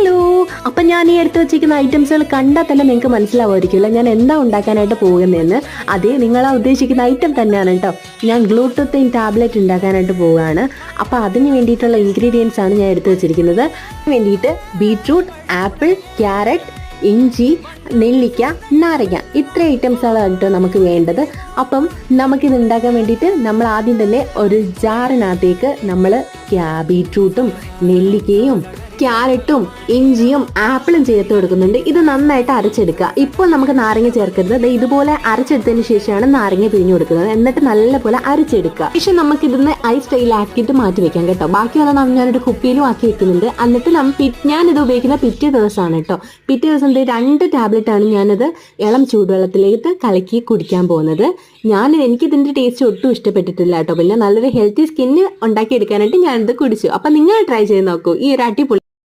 Hello, അപ്പം ഞാൻ ഈ എടുത്ത് വെച്ചിരിക്കുന്ന ഐറ്റംസുകൾ കണ്ടാൽ തന്നെ നിങ്ങൾക്ക് മനസ്സിലാവുമായിരിക്കില്ല ഞാൻ എന്താ ഉണ്ടാക്കാനായിട്ട് പോകുന്നതെന്ന്. അതേ, നിങ്ങളാ ഉദ്ദേശിക്കുന്ന ഐറ്റം തന്നെയാണ് കേട്ടോ. ഞാൻ ഗ്ലൂട്ടത്തൈൻ ടാബ്ലറ്റ് ഉണ്ടാക്കാനായിട്ട് പോവുകയാണ്. അപ്പോൾ അതിന് വേണ്ടിയിട്ടുള്ള ഇൻഗ്രീഡിയൻസ് ആണ് ഞാൻ എടുത്ത് വെച്ചിരിക്കുന്നത്. അതിന് വേണ്ടിയിട്ട് ബീട്രൂട്ട്, ആപ്പിൾ, ക്യാരറ്റ്, ഇഞ്ചി, നെല്ലിക്ക, നാരങ്ങ, ഇത്ര ഐറ്റംസാണ് കേട്ടോ നമുക്ക് വേണ്ടത്. അപ്പം നമുക്കിത് ഉണ്ടാക്കാൻ വേണ്ടിയിട്ട് നമ്മൾ ആദ്യം തന്നെ ഒരു ജാറിനകത്തേക്ക് നമ്മൾ ബീട്രൂട്ടും നെല്ലിക്കയും ക്യാരറ്റും ഇഞ്ചിയും ആപ്പിളും ചേർത്ത് കൊടുക്കുന്നുണ്ട്. ഇത് നന്നായിട്ട് അരച്ചെടുക്കുക. ഇപ്പോൾ നമുക്ക് നാരങ്ങ ചേർക്കരുത്. ഇതുപോലെ അരച്ചെടുത്തതിന് ശേഷമാണ് നാരങ്ങ പിഴിഞ്ഞു കൊടുക്കുന്നത്. എന്നിട്ട് നല്ലപോലെ അരച്ചെടുക്കുക. ശേഷം നമുക്ക് ഇതിന്ന് ഐസ് ട്രെയിലാക്കിയിട്ട് മാറ്റി വെക്കാം കേട്ടോ. ബാക്കിയുള്ള ഞാനൊരു കുപ്പിയിലും ആക്കി വെക്കുന്നുണ്ട്. എന്നിട്ട് ഞാനിത് ഉപയോഗിക്കുന്ന പിറ്റേ ദിവസമാണ് കേട്ടോ. പിറ്റേ ദിവസം 2 ടാബ്ലറ്റാണ് ഞാനത് ഇളം ചൂടുവെള്ളത്തിലേക്ക് കലക്കി കുടിക്കാൻ പോകുന്നത്. എനിക്കിതിൻ്റെ ടേസ്റ്റ് ഒട്ടും ഇഷ്ടപ്പെട്ടിട്ടില്ല കേട്ടോ. പിന്നെ നല്ലൊരു ഹെൽത്തി സ്കിന്ന് ഉണ്ടാക്കിയെടുക്കാനായിട്ട് ഞാനിത് കുടിച്ചു. അപ്പം നിങ്ങൾ ട്രൈ ചെയ്ത് നോക്കൂ. ഈ ഒരു അടിപൊളി